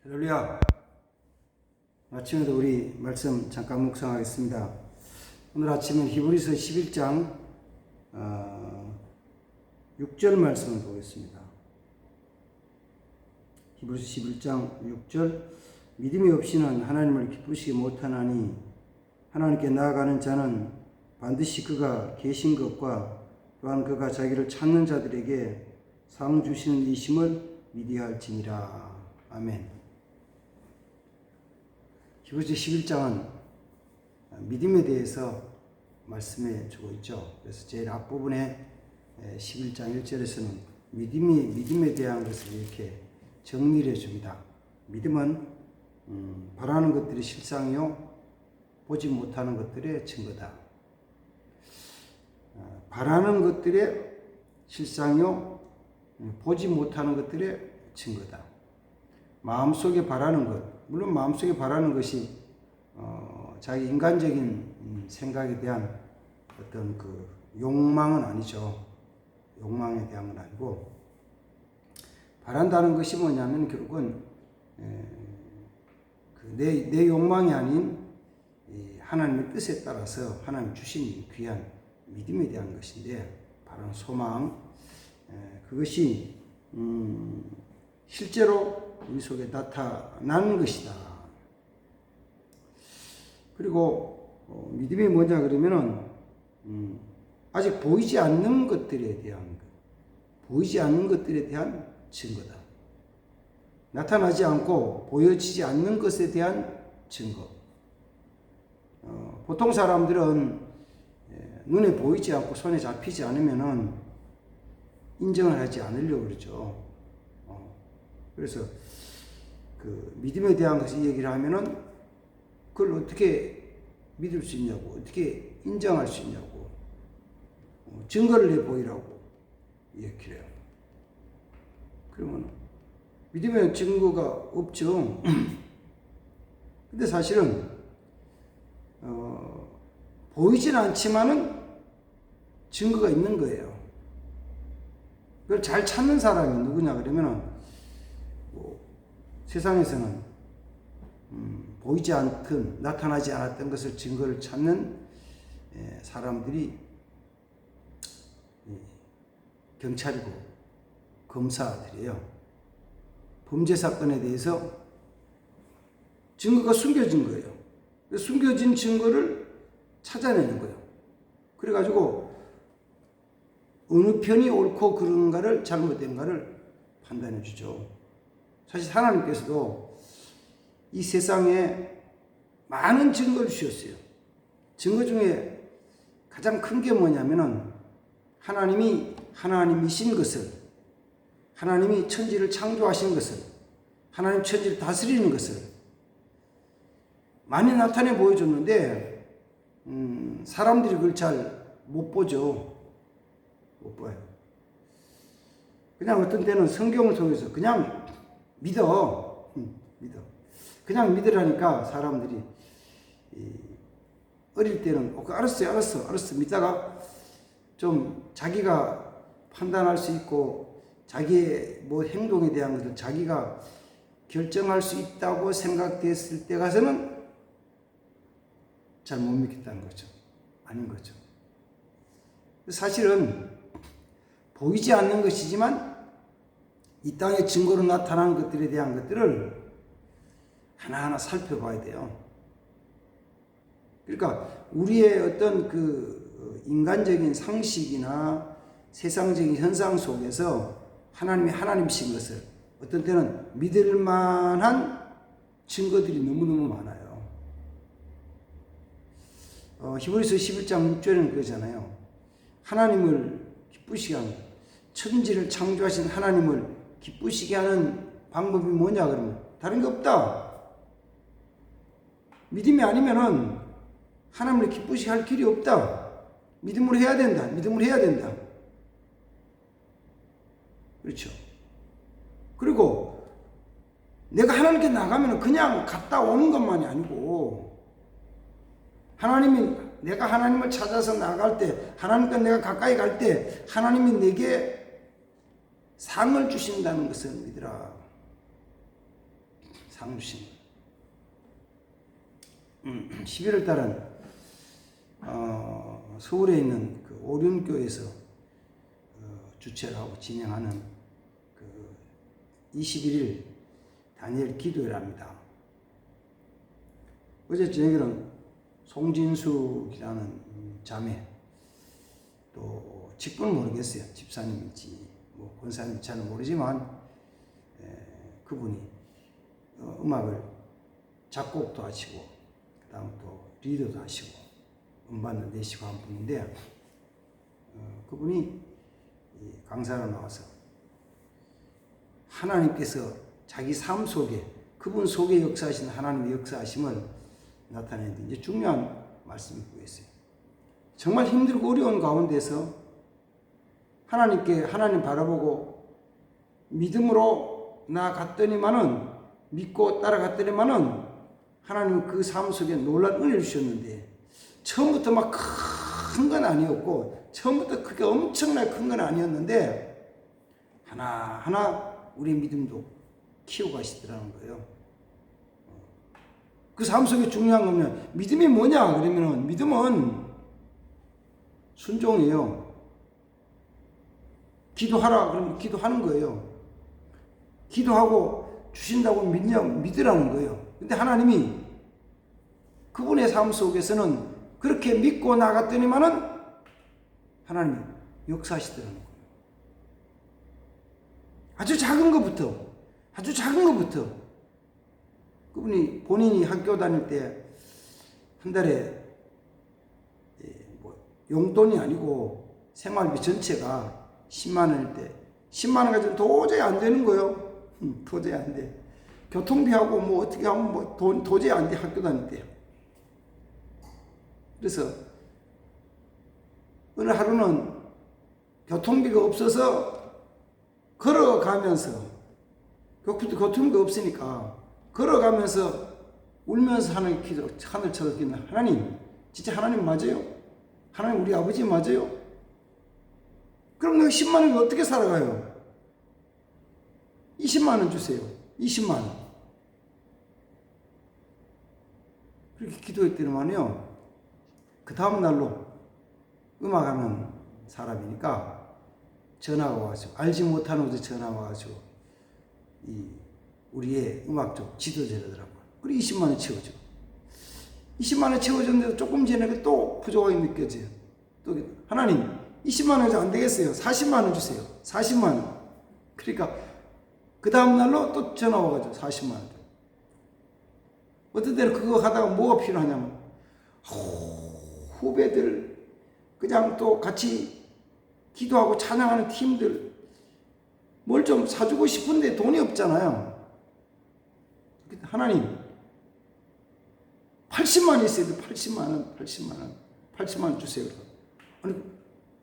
할렐루야. 아침에도 우리 말씀 잠깐 묵상하겠습니다. 오늘 아침은 히브리서 11장 6절 말씀을 보겠습니다. 히브리서 11장 6절 믿음이 없이는 하나님을 기쁘시게 못하나니 하나님께 나아가는 자는 반드시 그가 계신 것과 또한 그가 자기를 찾는 자들에게 상 주시는 이심을 믿어야 할지니라. 아멘. 히브리서 11장은 믿음에 대해서 말씀해 주고 있죠. 그래서 제일 앞부분에 11장 1절에서는 믿음에 대한 것을 이렇게 정리를 해줍니다. 믿음은 바라는 것들이 실상이요 보지 못하는 것들의 증거다. 바라는 것들의 실상이요 보지 못하는 것들의 증거다. 마음속에 바라는 것, 물론 마음속에 바라는 것이 자기 인간적인 생각에 대한 어떤 그 욕망은 아니죠. 욕망에 대한 건 아니고, 바란다는 것이 뭐냐면 결국은 내 욕망이 아닌 하나님의 뜻에 따라서 하나님 주신 귀한 믿음에 대한 것인데, 바로 소망, 그것이 실제로 우리 속에 나타나는 것이다. 그리고 믿음이 뭐냐 그러면은 아직 보이지 않는 것들에 대한 보이지 않는 것들에 대한 증거다. 나타나지 않고 보여지지 않는 것에 대한 증거. 보통 사람들은 눈에 보이지 않고 손에 잡히지 않으면은 인정을 하지 않으려고 그러죠. 그래서 그 믿음에 대한 것을 얘기를 하면은 그걸 어떻게 믿을 수 있냐고, 어떻게 인정할 수 있냐고, 증거를 내보이라고 얘기를 해요. 그러면 믿음에 증거가 없죠. 근데 사실은 보이진 않지만은 증거가 있는 거예요. 그걸 잘 찾는 사람이 누구냐 그러면은 세상에서는 보이지 않던, 나타나지 않았던 것을 증거를 찾는 사람들이 경찰이고 검사들이에요. 범죄 사건에 대해서 증거가 숨겨진 거예요. 숨겨진 증거를 찾아내는 거예요. 그래가지고 어느 편이 옳고 그른가를, 잘못된가를 판단해 주죠. 사실 하나님께서도 이 세상에 많은 증거를 주셨어요. 증거 중에 가장 큰 게 뭐냐면은 하나님이 하나님이신 것을, 하나님이 천지를 창조하신 것을, 하나님 천지를 다스리는 것을 많이 나타내 보여줬는데 사람들이 그걸 잘 못 보죠. 못 봐요. 그냥 어떤 때는 성경을 통해서 그냥 믿어. 그냥 믿으라니까 사람들이 어릴 때는 알았어 믿다가 좀 자기가 판단할 수 있고 자기의 뭐 행동에 대한 것을 자기가 결정할 수 있다고 생각됐을 때 가서는 잘 못 믿겠다는 거죠. 아닌 거죠. 사실은 보이지 않는 것이지만 이 땅의 증거로 나타나는 것들에 대한 것들을 하나하나 살펴봐야 돼요. 그러니까 우리의 어떤 그 인간적인 상식이나 세상적인 현상 속에서 하나님이 하나님이신 것을 어떤 때는 믿을 만한 증거들이 너무너무 많아요. 히브리서 11장 6절에는 그러잖아요. 하나님을 기쁘시게 하는, 천지를 창조하신 하나님을 기쁘시게 하는 방법이 뭐냐 그러면 다른 게 없다. 믿음이 아니면은 하나님을 기쁘시게 할 길이 없다. 믿음으로 해야 된다. 믿음으로 해야 된다. 그렇죠. 그리고 내가 하나님께 나가면 그냥 갔다 오는 것만이 아니고, 내가 하나님을 찾아서 나갈 때, 하나님과 내가 가까이 갈 때 하나님이 내게 상을 주신다는 것을 믿으라. 상 주신 11월 달은 서울에 있는 그 오륜교에서 주최를 하고 진행하는 그 21일 다니엘 기도회랍니다. 어제 저녁에는 송진숙이라는 자매, 또 직분은 모르겠어요. 집사님인지 뭐 권사님인지 잘 모르지만 그분이 음악을 작곡도 하시고 그 다음 또 리더도 하시고 음반도 내시고 한 분인데 그분이 강사로 나와서 하나님께서 자기 삶 속에 그분 속에 역사하신 하나님의 역사하심을 나타내는데 이제 중요한 말씀이 있어요. 정말 힘들고 어려운 가운데서 하나님 바라보고 믿음으로 나아갔더니만은 믿고 따라갔더니만은 하나님 그 삶 속에 놀라운 은혜를 주셨는데 처음부터 막 큰 건 아니었고 처음부터 그게 엄청나게 큰 건 아니었는데 하나하나 우리 믿음도 키워가시더라는 거예요. 그 삶 속에 중요한 거는 믿음이 뭐냐 그러면은 믿음은 순종이에요. 기도하라 그러면 기도하는 거예요. 기도하고 주신다고 믿으라는 거예요. 근데 하나님이 그분의 삶 속에서는 그렇게 믿고 나갔더니만은 하나님이 역사하시더라는 거예요. 아주 작은 것부터 그분이 본인이 학교 다닐 때 한 달에 뭐 용돈이 아니고 생활비 전체가 10만 원일 때 10만 원 가지고 도저히 안 되는 거예요. 도저히 안 돼. 교통비하고 뭐 어떻게 하면 뭐 도저히 안 돼. 학교 다닐 때. 그래서 어느 하루는 교통비가 없어서 걸어가면서 교통비가 없으니까 걸어가면서 울면서 하는 기도, 하늘 쳐다보기는 하나님, 진짜 하나님 맞아요? 하나님 우리 아버지 맞아요? 그럼 내가 10만 원을 어떻게 살아가요? 20만 원 주세요. 20만 원. 그렇게 기도했더니만요. 그 다음 날로 음악하는 사람이니까 전화가 와가지고 알지 못하는 곳에 전화가 와가지고 우리의 음악 쪽 지도자라더라고요. 그리고 20만 원 채워줘. 20만 원 채워줬는데도 조금 전에 또 부족하게 느껴져요. 또 하나님 20만 원이 안 되겠어요. 40만 원 주세요. 40만 원. 그러니까 그 다음 날로 또 전화 와가지고 40만 원. 어떤 때는 그거 하다가 뭐가 필요하냐면 후배들 그냥 또 같이 기도하고 찬양하는 팀들 뭘 좀 사주고 싶은데 돈이 없잖아요. 하나님 80만 원 있어야 돼. 80만 원 주세요. 아니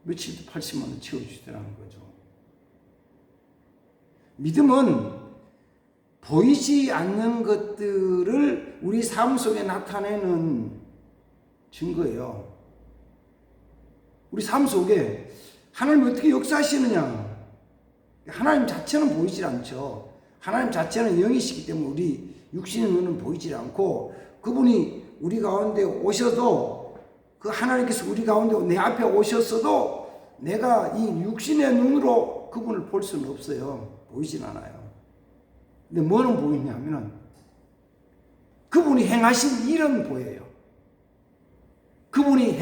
며칠 뒤 80만 원 채워주시더라는 거죠. 믿음은 보이지 않는 것들을 우리 삶 속에 나타내는 증거예요. 우리 삶 속에 하나님이 어떻게 역사하시느냐. 하나님 자체는 보이질 않죠. 하나님 자체는 영이시기 때문에 우리 육신의 눈은 보이질 않고 그분이 우리 가운데 오셔도 그 하나님께서 우리 가운데 내 앞에 오셨어도 내가 이 육신의 눈으로 그분을 볼 수는 없어요. 보이진 않아요. 근데 뭐는 보이냐 하면은 그분이 행하신 일은 보여요. 그분이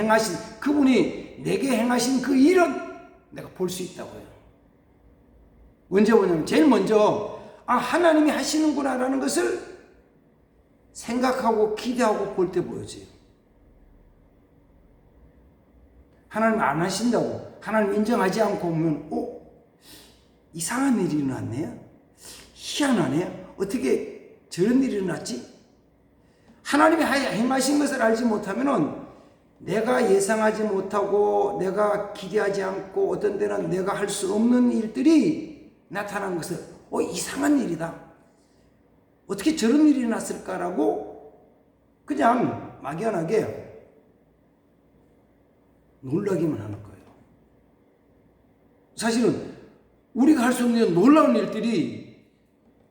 내게 행하신 그 일은 내가 볼 수 있다고요. 언제 보냐면 제일 먼저 하나님이 하시는구나라는 것을 생각하고 기대하고 볼 때 보여져요. 하나님 안 하신다고 하나님 인정하지 않고 보면 이상한 일이 일어났네. 희한하네. 어떻게 저런 일이 일어났지? 하나님이 행하신 것을 알지 못하면은 내가 예상하지 못하고 내가 기대하지 않고 어떤 때는 내가 할 수 없는 일들이 나타난 것을 이상한 일이다. 어떻게 저런 일이 났을까라고 그냥 막연하게 놀라기만 하는 거예요. 사실은 우리가 할 수 없는 놀라운 일들이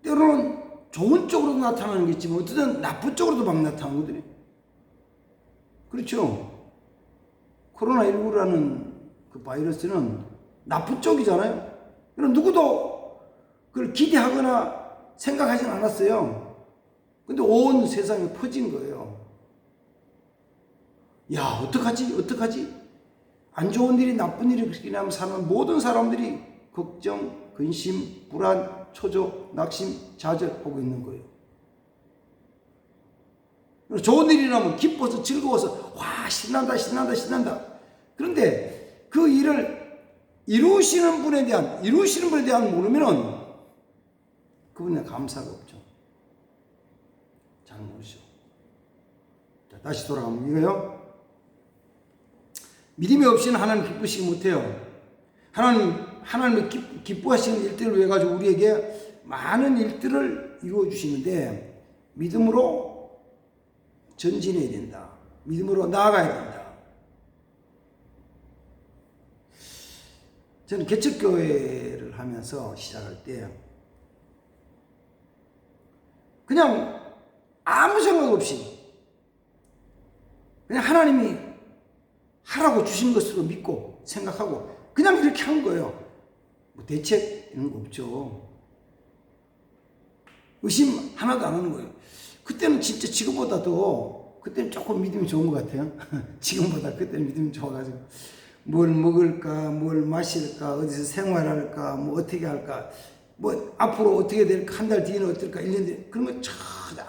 때로는 좋은 쪽으로도 나타나는 게 있지만 어쨌든 나쁜 쪽으로도 막 나타나거든요. 그렇죠? 코로나19라는 그 바이러스는 나쁜 쪽이잖아요. 그럼 누구도 그걸 기대하거나 생각하진 않았어요. 근데 온 세상에 퍼진 거예요. 야, 어떡하지? 어떡하지? 안 좋은 일이 나쁜 일이 일어나면 사는 모든 사람들이 걱정, 근심, 불안, 초조, 낙심, 좌절하고 있는 거예요. 좋은 일이 나면 기뻐서 즐거워서 와, 신난다, 신난다, 신난다. 그런데 그 일을 이루시는 분에 대한 모르면은 그분에 감사가 없죠. 잘 모르죠. 자, 다시 돌아가면 이거요. 믿음이 없이는 하나님 기쁘시지 못해요. 하나님의 기뻐하시는 일들을 위해 가지고 우리에게 많은 일들을 이루어 주시는데 믿음으로 전진해야 된다. 믿음으로 나아가야 된다. 저는 개척교회를 하면서 시작할 때 그냥 아무 생각 없이 그냥 하나님이 하라고 주신 것으로 믿고 생각하고 그냥 이렇게 한 거예요. 뭐 대책 이런 거 없죠. 의심 하나도 안 하는 거예요. 그때는 진짜 지금보다도 그때는 조금 믿음이 좋은 것 같아요. 지금보다 그때는 믿음이 좋아가지고 뭘 먹을까, 뭘 마실까, 어디서 생활할까, 뭐 어떻게 할까, 뭐 앞으로 어떻게 될까, 한 달 뒤에는 어떨까, 1년 뒤에 그런 거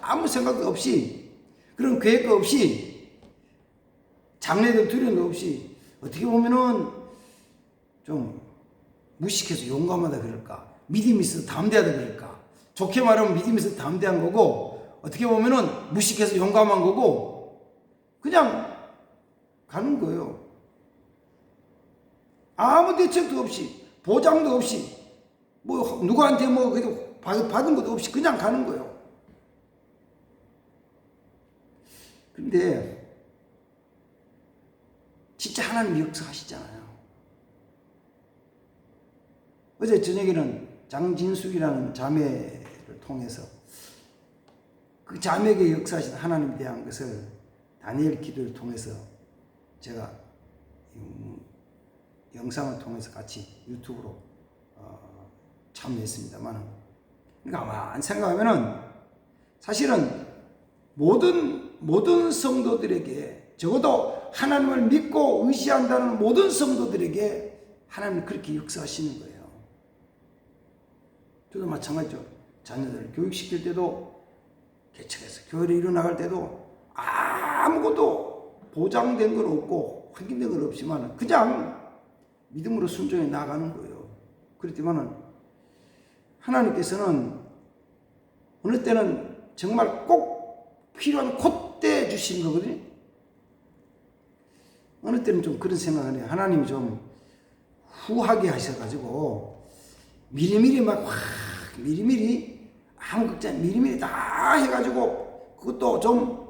아무 생각도 없이 그런 계획도 없이 장래도 두려움도 없이 어떻게 보면은 좀 무식해서 용감하다 그럴까, 믿음이 있어서 담대하다 그럴까. 좋게 말하면 믿음이 있어서 담대한 거고 어떻게 보면은 무식해서 용감한 거고 그냥 가는 거예요. 아무 대책도 없이 보장도 없이 뭐 누구한테 뭐 받은 것도 없이 그냥 가는 거예요. 근데 진짜 하나님 역사하시잖아요. 어제 저녁에는 장진숙이라는 자매를 통해서 그 자매에게 역사하신 하나님에 대한 것을 다니엘 기도를 통해서 제가 영상을 통해서 같이 유튜브로 참여했습니다만, 그러니까 아마 생각하면은 사실은 모든 성도들에게 적어도 하나님을 믿고 의지한다는 모든 성도들에게 하나님이 그렇게 역사하시는 거예요. 저도 마찬가지죠. 자녀들 교육시킬 때도 개척해서 교회를 이뤄나갈 때도 아무것도 보장된 건 없고 확인된 건 없지만 그냥 믿음으로 순종해 나가는 거예요. 그렇지만은 하나님께서는 어느 때는 정말 꼭 필요한 콧대 주시는 거거든요. 어느 때는 좀 그런 생각을 해요. 하나님이 좀 후하게 하셔가지고 미리미리 미리미리 아무 걱정 미리미리 다 해가지고 그것도 좀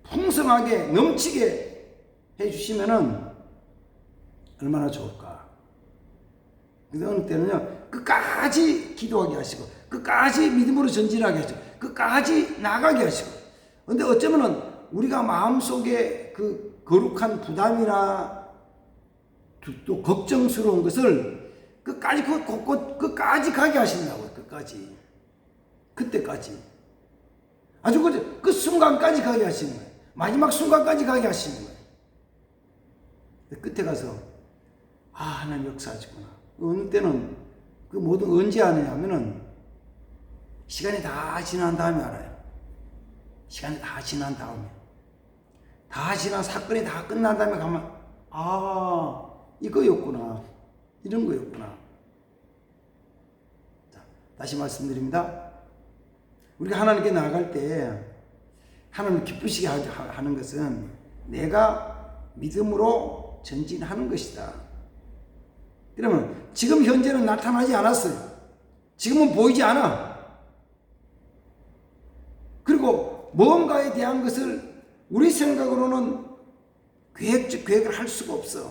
풍성하게 넘치게 해주시면은 얼마나 좋을까. 근데 어느 때는요 끝까지 기도하게 하시고 끝까지 믿음으로 전진하게 하시고 끝까지 나가게 하시고. 근데 어쩌면은 우리가 마음속에 그 거룩한 부담이나 또 걱정스러운 것을 끝까지 끝까지 가게 하신다고. 끝까지 그때까지 아주 그 순간까지 가게 하시는 거예요. 마지막 순간까지 가게 하시는 거예요. 끝에 가서 하나님 역사하시구나. 어느 때는 그 모든 언제 하느냐면은 시간이 다 지난 다음에 알아요. 시간이 다 지난 다음에 다 지난 사건이 다 끝난 다음에 가면 이거였구나. 이런 거였구나. 자, 다시 말씀드립니다. 우리가 하나님께 나아갈 때 하나님을 기쁘시게 하는 것은 내가 믿음으로 전진하는 것이다. 그러면 지금 현재는 나타나지 않았어요. 지금은 보이지 않아. 그리고 뭔가에 대한 것을 우리 생각으로는 계획을 할 수가 없어.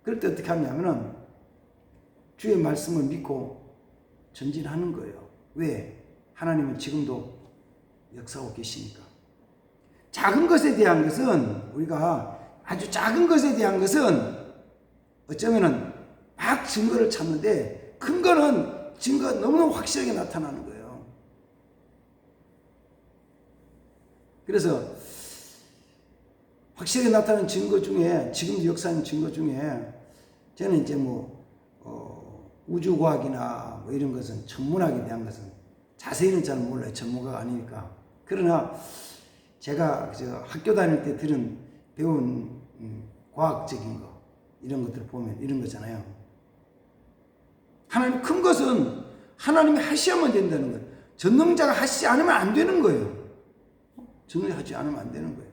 그럴 때 어떻게 하냐면은 주의 말씀을 믿고 전진하는 거예요. 왜? 하나님은 지금도 역사하고 계시니까. 작은 것에 대한 것은 우리가 아주 작은 것에 대한 것은 어쩌면은 막 증거를 찾는데 큰 거는 증거가 너무너무 확실하게 나타나는 거예요. 그래서 확실하게 나타나는 증거 중에 지금도 역사하는 증거 중에 저는 이제 우주과학이나 뭐 이런 것은 천문학에 대한 것은 자세히는 잘 몰라요. 전문가가 아니니까. 그러나 제가 학교 다닐 때 배운 과학적인 거 이런 것들을 보면 이런 거잖아요. 하나님 큰 것은 하나님이 하셔야만 된다는 거예요. 전능자가 하시지 않으면 안 되는 거예요. 전능자가 하지 않으면 안 되는 거예요.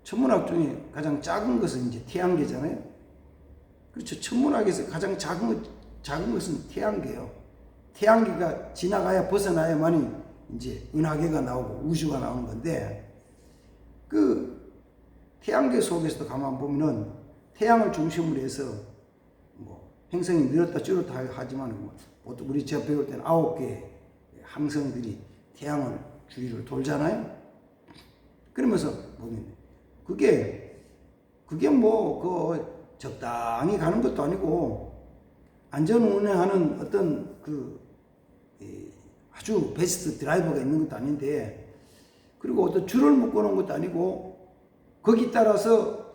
천문학 중에 가장 작은 것은 이제 태양계잖아요. 그렇죠. 천문학에서 가장 작은 것은 태양계예요. 태양계가 지나가야 벗어나야만이 이제 은하계가 나오고 우주가 나오는 건데, 그 태양계 속에서도 가만 보면은 태양을 중심으로 해서 행성이 늘었다 줄었다 하지만 보통 제가 배울 때는 9개의 항성들이 태양을 주위를 돌잖아요. 그러면서 보면 그게 적당히 가는 것도 아니고 안전 운행하는 어떤 아주 베스트 드라이버가 있는 것도 아닌데, 그리고 어떤 줄을 묶어놓은 것도 아니고 거기 따라서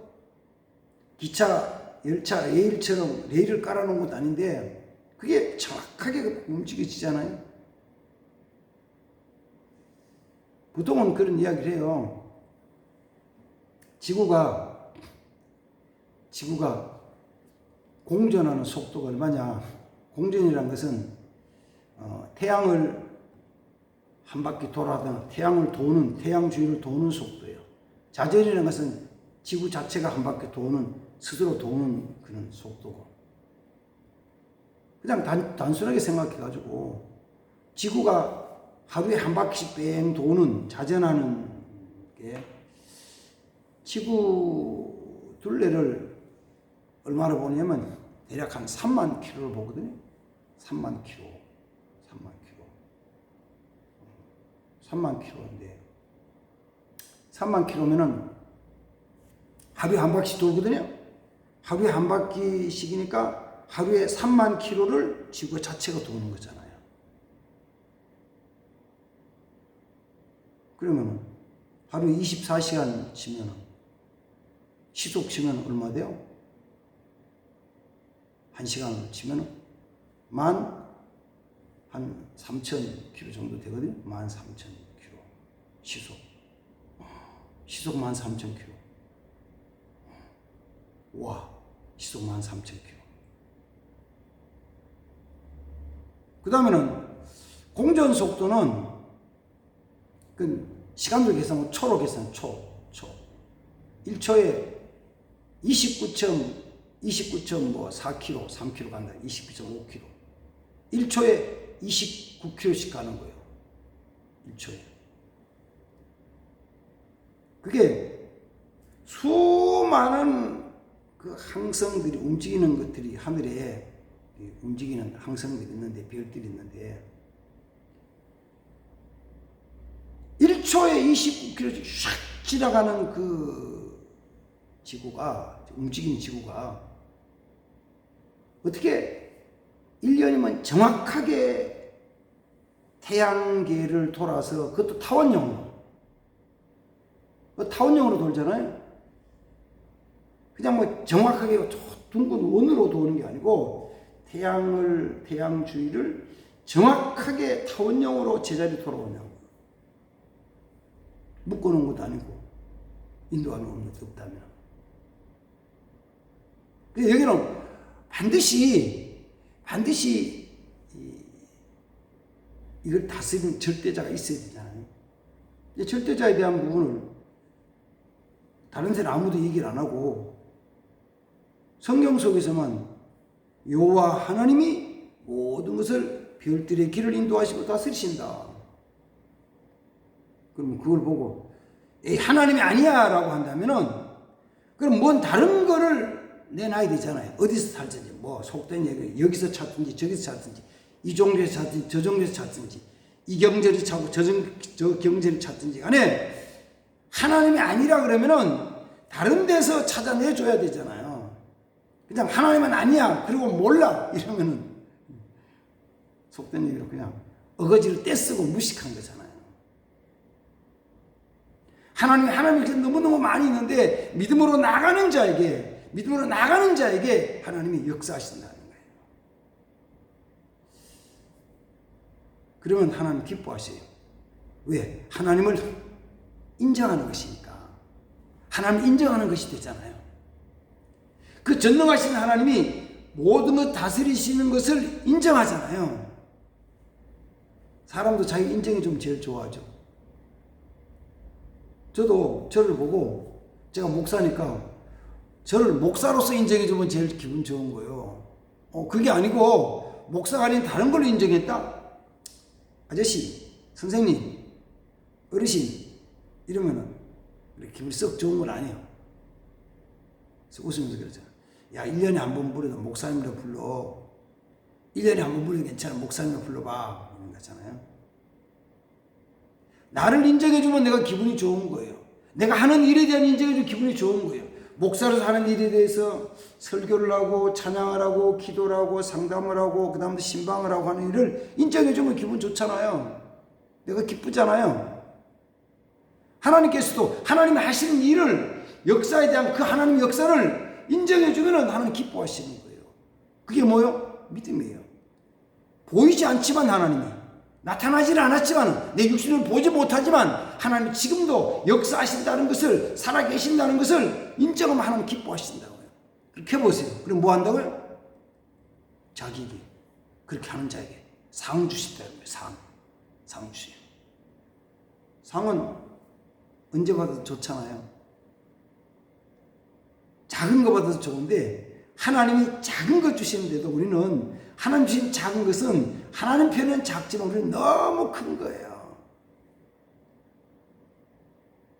기차, 열차, 레일처럼 레일을 깔아놓은 것도 아닌데 그게 정확하게 움직여지잖아요. 보통은 그런 이야기를 해요. 지구가 공전하는 속도가 얼마냐. 공전이란 것은 태양을 한 바퀴 돌아다니는 태양 주위를 도는 속도예요. 자전이라는 것은 지구 자체가 한 바퀴 스스로 도는 그런 속도고. 그냥 단순하게 생각해가지고 지구가 하루에 한 바퀴씩 뺑 도는, 자전하는 게 지구 둘레를 얼마나 보냐면 대략 한 3만 킬로를 보거든요. 3만 킬로인데 3만 킬로면은 하루에 한 바퀴씩 돌거든요. 하루에 한 바퀴씩이니까 하루에 3만 킬로를 지구 자체가 도는 거잖아요. 그러면 하루 24시간 치면 시속 치면 얼마 돼요? 1시간을 치면 한 3,000km 정도 되거든요. 13,000km 시속 13,000km. 와, 시속 13,000km. 그 다음에는 공전 속도는 시간으로 계산하면 초로 계산, 초. 1초에 29.4km, 3km 간다. 29.5km. 1초에 29km씩 가는 거예요. 1초에. 그게 수많은 그 항성들이 움직이는 것들이 하늘에 움직이는 항성들이 있는데, 별들이 있는데 1초에 29km씩 샥 지나가는 그 지구가, 움직이는 지구가 어떻게 1년이면 정확하게 태양계를 돌아서, 그것도 타원형으로 돌잖아요. 그냥 정확하게 둥근 원으로 도는 게 아니고 태양 주위를 정확하게 타원형으로 제자리 돌아오냐고. 묶어놓은 것도 아니고 인도하는 것도 없다면. 여기는 반드시 이걸 다스리는 절대자가 있어야 되잖아요. 절대자에 대한 부분을 다른 데는 아무도 얘기를 안 하고 성경 속에서만 여호와 하나님이 모든 것을 별들의 길을 인도하시고 다스리신다. 그러면 그걸 보고 하나님이 아니야 라고 한다면은, 그럼 뭔 다른 거를 내놔야 되잖아요. 어디서 살든지, 속된 얘기 여기서 찾든지 저기서 찾든지 이 종교에서 찾든지 저 종교에서 찾든지 이 경제를 찾고 저 경제를 찾든지 간에 하나님이 아니라 그러면은 다른 데서 찾아내줘야 되잖아요. 그냥 하나님은 아니야 그리고 몰라 이러면은 속된 얘기로 그냥 어거지를 떼쓰고 무식한 거잖아요. 하나님이 너무너무 많이 있는데 믿음으로 나가는 자에게 하나님이 역사하신다는 거예요. 그러면 하나님 기뻐하세요. 왜? 하나님을 인정하는 것이니까. 하나님 인정하는 것이 되잖아요. 그 전능하신 하나님이 모든 것 다스리시는 것을 인정하잖아요. 사람도 자기 인정이 좀 제일 좋아하죠. 저도 저를 보고 제가 목사니까 저를 목사로서 인정해주면 제일 기분 좋은 거예요. 그게 아니고 목사가 아닌 다른 걸로 인정했다? 아저씨, 선생님, 어르신 이러면은 기분이 썩 좋은 건 아니에요. 그래서 웃으면서 그러잖아. 야, 1년에 한 번 부르던 목사님이라 불러. 1년에 한 번 부르면 괜찮아. 목사님이라 불러봐. 이런 거잖아요. 나를 인정해주면 내가 기분이 좋은 거예요. 내가 하는 일에 대한 인정해주면 기분이 좋은 거예요. 목사로서 하는 일에 대해서 설교를 하고 찬양을 하고 기도를 하고 상담을 하고 그 다음에 신방을 하고 하는 일을 인정해주면 기분 좋잖아요. 내가 기쁘잖아요. 하나님께서도 하나님이 하시는 일을 역사에 대한 그 하나님 역사를 인정해주면 하나님 기뻐하시는 거예요. 그게 뭐요? 믿음이에요. 보이지 않지만 하나님이 나타나지는 않았지만 내 육신을 보지 못하지만 하나님 지금도 역사하신다는 것을 살아계신다는 것을 인정하면 하나님 기뻐하신다고요. 그렇게 해보세요. 그럼 뭐 한다고요? 자기에게 그렇게 하는 자에게 상 주신다는 거예요. 상 주세요. 상은 언제 받아도 좋잖아요. 작은 거 받아도 좋은데 하나님이 작은 것 주시는데도 우리는 하나님 주신 작은 것은 하나님 편은 작지만 우리는 너무 큰 거예요.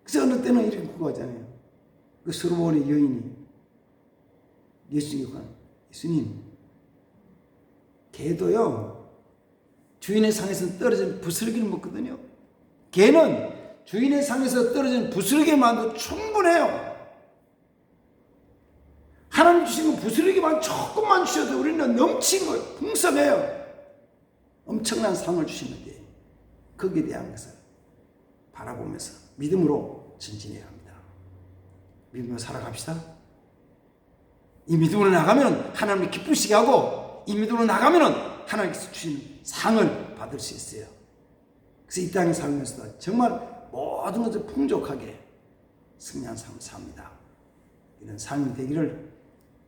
그래서 어느 때는 이렇게 구하잖아요. 그 수르본의 여인이 예수님께 구하는 예수님 개도요 주인의 상에서 떨어진 부스러기를 먹거든요. 개는 주인의 상에서 떨어진 부스러기만도 충분해요. 하나님 주신 거 부스러기만 조금만 주셔도 우리는 넘친 거예요. 풍성해요. 엄청난 상을 주시는데 거기에 대한 것을 바라보면서 믿음으로 전진해야 합니다. 믿음으로 살아갑시다. 이 믿음으로 나가면 하나님이 기쁘시게 하고 이 믿음으로 나가면 하나님께서 주시는 상을 받을 수 있어요. 그래서 이 땅에 살면서도 정말 모든 것을 풍족하게 승리한 삶을 삽니다. 이런 삶이 되기를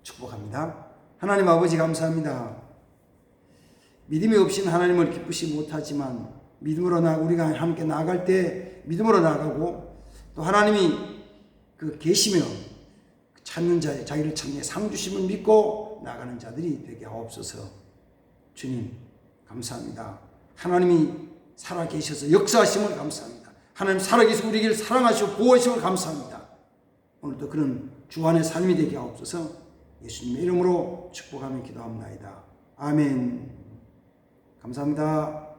축복합니다. 하나님 아버지 감사합니다. 믿음이 없이는 하나님을 기쁘시 못하지만 믿음으로 우리가 함께 나아갈 때 믿음으로 나아가고 또 하나님이 그 계시며 찾는 자에 자기를 찾는 상 주심을 믿고 나가는 자들이 되게 하옵소서. 주님 감사합니다. 하나님이 살아계셔서 역사하심을 감사합니다. 하나님 살아계셔서 우리에게 사랑하시고 보호하심을 감사합니다. 오늘도 그런 주안의 삶이 되게 하옵소서. 예수님의 이름으로 축복하며 기도합니다. 아멘. 감사합니다.